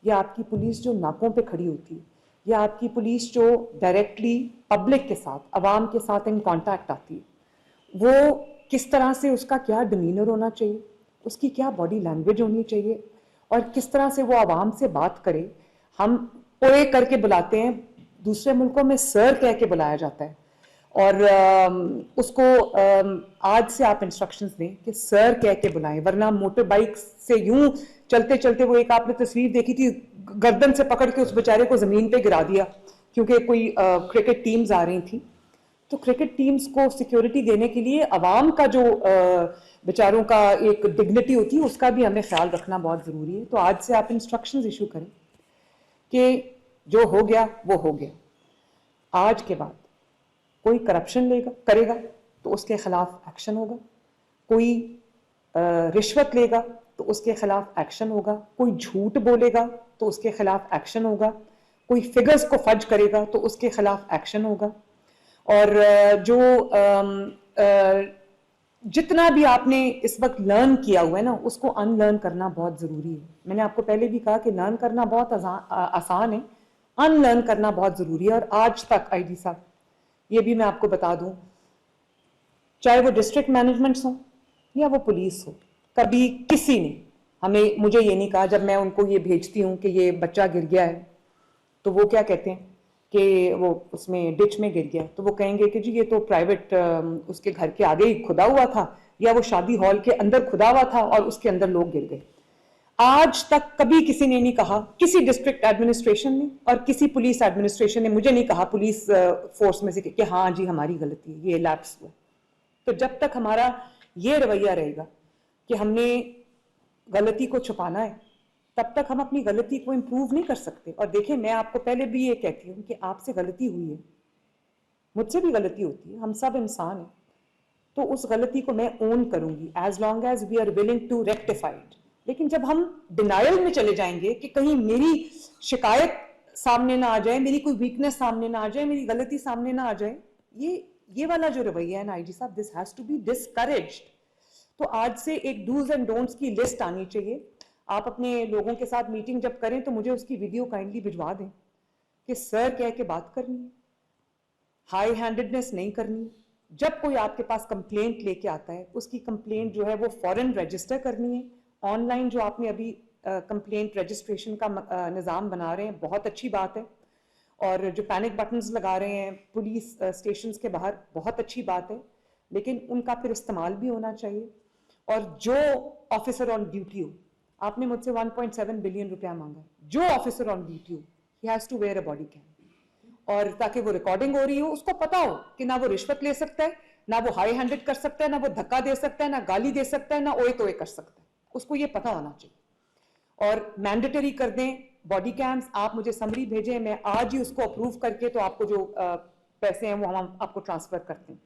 या आपकी पुलिस जो नाकों पे खड़ी होती है, या आपकी पुलिस जो डायरेक्टली पब्लिक के साथ, अवाम के साथ इन कांटेक्ट आती है, वो किस तरह से, उसका क्या डिमीनर होना चाहिए, उसकी क्या बॉडी लैंग्वेज होनी चाहिए, और किस तरह से वो आवाम से बात करे। हम ओए करके बुलाते हैं, दूसरे मुल्कों में सर कह के बुलाया जाता है, और उसको आज से आप इंस्ट्रक्शंस दें कि सर कह के बुलाएं, वरना मोटर बाइक से यूं चलते चलते, वो एक आपने तस्वीर देखी थी, गर्दन से पकड़ के उस बेचारे को जमीन पे गिरा दिया क्योंकि कोई क्रिकेट टीम्स आ रही थी। तो क्रिकेट टीम्स को सिक्योरिटी देने के लिए अवाम का जो बेचारों का एक डिग्निटी होती है, उसका भी हमें ख्याल रखना बहुत ज़रूरी है। तो आज से आप इंस्ट्रक्शंस इशू करें कि जो हो गया वो हो गया, आज के बाद कोई करप्शन करेगा तो उसके खिलाफ एक्शन होगा, कोई रिश्वत लेगा तो उसके खिलाफ एक्शन होगा, कोई झूठ बोलेगा तो उसके खिलाफ एक्शन होगा, कोई फिगर्स को फर्ज करेगा तो उसके खिलाफ एक्शन होगा। और जो जितना भी आपने इस वक्त लर्न किया हुआ है ना, उसको अनलर्न करना बहुत ज़रूरी है। मैंने आपको पहले भी कहा कि लर्न करना बहुत आसान है, अनलर्न करना बहुत ज़रूरी है। और आज तक आईजी साहब, ये भी मैं आपको बता दूं, चाहे वो डिस्ट्रिक्ट मैनेजमेंट्स हो या वो पुलिस हो, कभी किसी ने मुझे ये नहीं कहा, जब मैं उनको ये भेजती हूँ कि ये बच्चा गिर गया है, तो वो क्या कहते हैं कि वो उसमें डिच में गिर गया, तो वो कहेंगे कि जी ये तो प्राइवेट उसके घर के आगे ही खुदा हुआ था, या वो शादी हॉल के अंदर खुदा हुआ था और उसके अंदर लोग गिर गए। आज तक कभी किसी ने नहीं कहा, किसी डिस्ट्रिक्ट एडमिनिस्ट्रेशन ने और किसी पुलिस एडमिनिस्ट्रेशन ने मुझे नहीं कहा, पुलिस फोर्स में से, कि हाँ जी हमारी गलती है, ये लैप्स हुआ। तो जब तक हमारा ये रवैया रहेगा कि हमने गलती को छुपाना है, तब तक हम अपनी गलती को इम्प्रूव नहीं कर सकते। और देखिए, मैं आपको पहले भी ये कहती हूँ कि आपसे गलती हुई है, मुझसे भी गलती होती है, हम सब इंसान हैं, तो उस गलती को मैं ओन करूंगी as long as we are willing to rectify it. लेकिन जब हम डिनायल में चले जाएंगे कि कहीं मेरी शिकायत सामने ना आ जाए, मेरी कोई वीकनेस सामने ना आ जाए, मेरी गलती सामने ना आ जाए, ये वाला जो रवैया है ना आईजी साहब, this has to be discouraged. तो आज से एक डूज एंड डोंट्स की लिस्ट आनी चाहिए। आप अपने लोगों के साथ मीटिंग जब करें तो मुझे उसकी वीडियो काइंडली भिजवा दें कि सर कह के बात करनी है, हाई हैंडेडनेस नहीं करनी। जब कोई आपके पास कंप्लेंट लेके आता है, उसकी कंप्लेंट जो है वो फॉरेन रजिस्टर करनी है। ऑनलाइन जो आपने अभी कंप्लेंट रजिस्ट्रेशन का निज़ाम बना रहे हैं, बहुत अच्छी बात है। और जो पैनिक बटन्स लगा रहे हैं पुलिस स्टेशंस के बाहर, बहुत अच्छी बात है, लेकिन उनका फिर इस्तेमाल भी होना चाहिए। और जो ऑफिसर ऑन ड्यूटी हो, आपने मुझसे 1.7 बिलियन रुपया मांगा, जो ऑफिसर ऑन ड्यूटी हो, he has to wear a body cam, और ताकि वो रिकॉर्डिंग हो रही हो, उसको पता हो कि ना वो रिश्वत ले सकता है, ना वो हाई हैंडेड कर सकता है, ना वो धक्का दे सकता है, ना गाली दे सकता है, ना ओए तोए कर सकता है, उसको ये पता होना चाहिए। और मैंडेटरी कर दें बॉडी कैम्स। आप मुझे समरी भेजें, मैं आज ही उसको अप्रूव करके तो आपको जो पैसे हैं वो हम आपको ट्रांसफर करते हैं।